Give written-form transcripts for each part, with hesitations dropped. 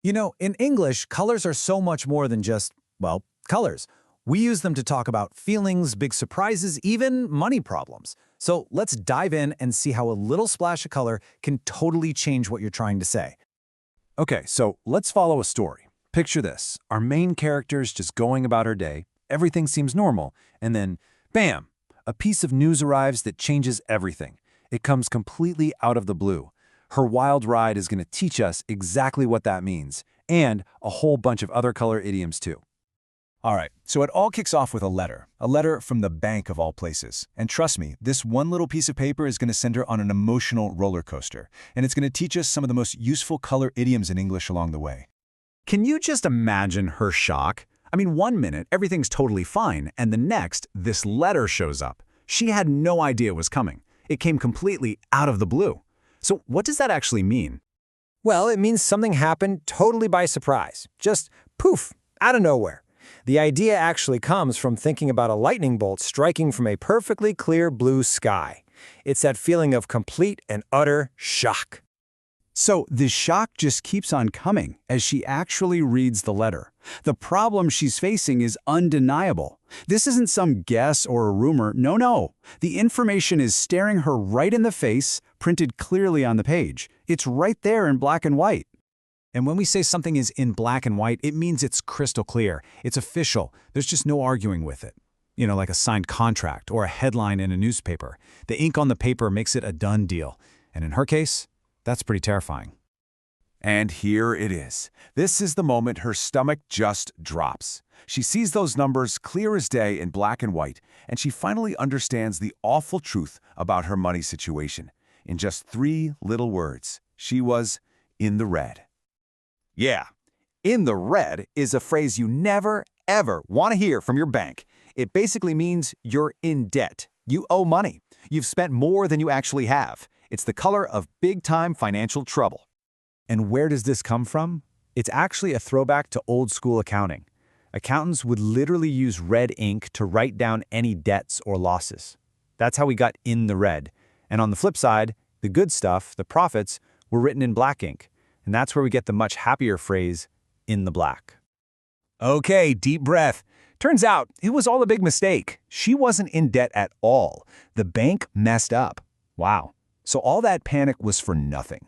You know, in English, colors are so much more than just, well, colors. We use them to talk about feelings, big surprises, even money problems. So let's dive in and see how a little splash of color can totally change what you're trying to say. Okay, so let's follow a story. Picture this. Our main character's just going about her day. Everything seems normal. And then, bam! A piece of news arrives that changes everything. It comes completely out of the blue. Her wild ride is going to teach us exactly what that means, and a whole bunch of other color idioms too. All right, so it all kicks off with a letter from the bank of all places. And trust me, this one little piece of paper is going to send her on an emotional roller coaster, and it's going to teach us some of the most useful color idioms in English along the way. Can you just imagine her shock? I mean, 1 minute, everything's totally fine, and the next, this letter shows up. She had no idea it was coming. It came completely out of the blue. So what does that actually mean? Well, it means something happened totally by surprise. Just poof, out of nowhere. The idea actually comes from thinking about a lightning bolt striking from a perfectly clear blue sky. It's that feeling of complete and utter shock. So the shock just keeps on coming as she actually reads the letter. The problem she's facing is undeniable. This isn't some guess or a rumor. No. The information is staring her right in the face, printed clearly on the page. It's right there in black and white. And when we say something is in black and white, it means it's crystal clear. It's official. There's just no arguing with it. You know, like a signed contract or a headline in a newspaper. The ink on the paper makes it a done deal. And in her case, that's pretty terrifying. And here it is. This is the moment her stomach just drops. She sees those numbers clear as day in black and white, and she finally understands the awful truth about her money situation. In just 3 little words, she was in the red. Yeah, in the red is a phrase you never, ever want to hear from your bank. It basically means you're in debt. You owe money. You've spent more than you actually have. It's the color of big-time financial trouble. And where does this come from? It's actually a throwback to old-school accounting. Accountants would literally use red ink to write down any debts or losses. That's how we got in the red. And on the flip side, the good stuff, the profits, were written in black ink. And that's where we get the much happier phrase, in the black. Okay, deep breath. Turns out it was all a big mistake. She wasn't in debt at all. The bank messed up. Wow. So all that panic was for nothing.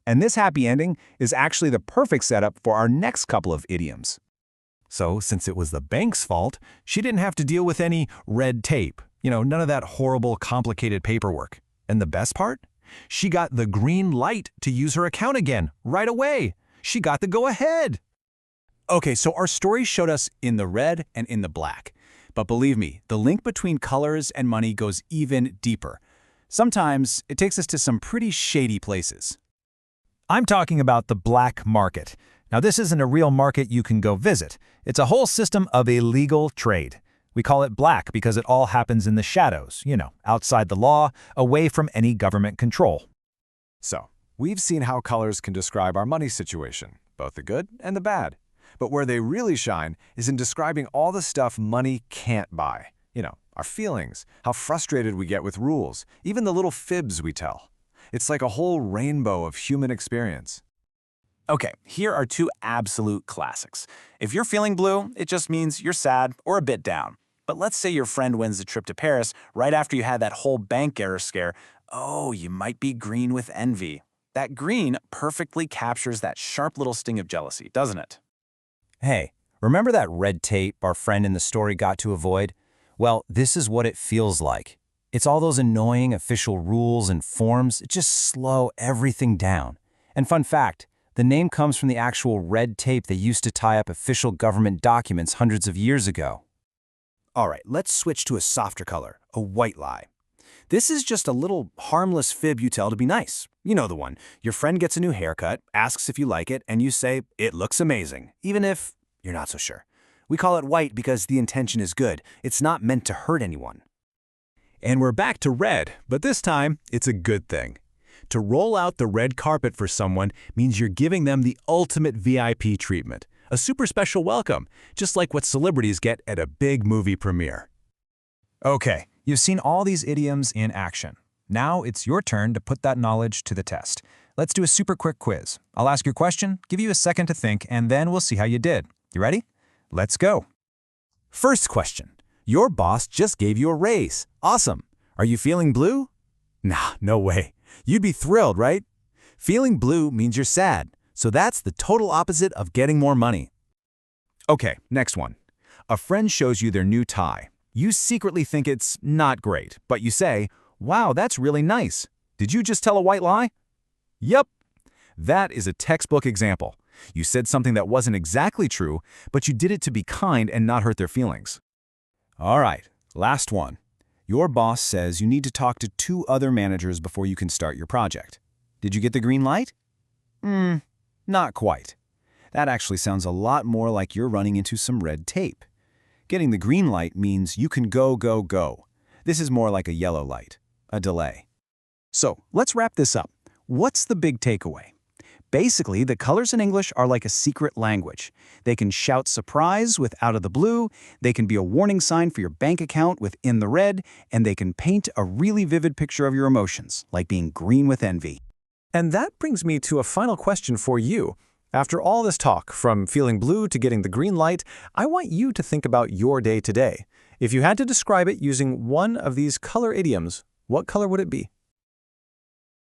And this happy ending is actually the perfect setup for our next couple of idioms. So, since it was the bank's fault, she didn't have to deal with any red tape. None of that horrible, complicated paperwork. And the best part? She got the green light to use her account again, right away. She got the go-ahead. Okay, so our story showed us in the red and in the black. But believe me, the link between colors and money goes even deeper. Sometimes it takes us to some pretty shady places. I'm talking about the black market. Now, this isn't a real market you can go visit. It's a whole system of illegal trade. We call it black because it all happens in the shadows, outside the law, away from any government control. So, we've seen how colors can describe our money situation, both the good and the bad. But where they really shine is in describing all the stuff money can't buy. Our feelings, how frustrated we get with rules, even the little fibs we tell. It's like a whole rainbow of human experience. Okay, here are 2 absolute classics. If you're feeling blue, it just means you're sad or a bit down. But let's say your friend wins the trip to Paris right after you had that whole bank error scare. Oh, you might be green with envy. That green perfectly captures that sharp little sting of jealousy, doesn't it? Hey, remember that red tape our friend in the story got to avoid? Well, this is what it feels like. It's all those annoying official rules and forms that just slow everything down. And fun fact, the name comes from the actual red tape they used to tie up official government documents hundreds of years ago. All right, let's switch to a softer color, a white lie. This is just a little harmless fib you tell to be nice. You know the one. Your friend gets a new haircut, asks if you like it, and you say, "It looks amazing," even if you're not so sure. We call it white because the intention is good. It's not meant to hurt anyone. And we're back to red, but this time, it's a good thing. To roll out the red carpet for someone means you're giving them the ultimate VIP treatment, a super special welcome, just like what celebrities get at a big movie premiere. Okay, you've seen all these idioms in action. Now it's your turn to put that knowledge to the test. Let's do a super quick quiz. I'll ask you a question, give you a second to think, and then we'll see how you did. You ready? Let's go. First question. Your boss just gave you a raise. Awesome. Are you feeling blue? Nah, no way. You'd be thrilled, right? Feeling blue means you're sad, so that's the total opposite of getting more money. Okay, next one. A friend shows you their new tie. You secretly think it's not great, but you say, "Wow, that's really nice." Did you just tell a white lie? Yep. That is a textbook example. You said something that wasn't exactly true, but you did it to be kind and not hurt their feelings. All right, last one. Your boss says you need to talk to 2 other managers before you can start your project. Did you get the green light? Not quite. That actually sounds a lot more like you're running into some red tape. Getting the green light means you can go, go, go. This is more like a yellow light, a delay. So let's wrap this up. What's the big takeaway? Basically, the colors in English are like a secret language. They can shout surprise with out of the blue, they can be a warning sign for your bank account with in the red, and they can paint a really vivid picture of your emotions, like being green with envy. And that brings me to a final question for you. After all this talk, from feeling blue to getting the green light, I want you to think about your day today. If you had to describe it using one of these color idioms, what color would it be?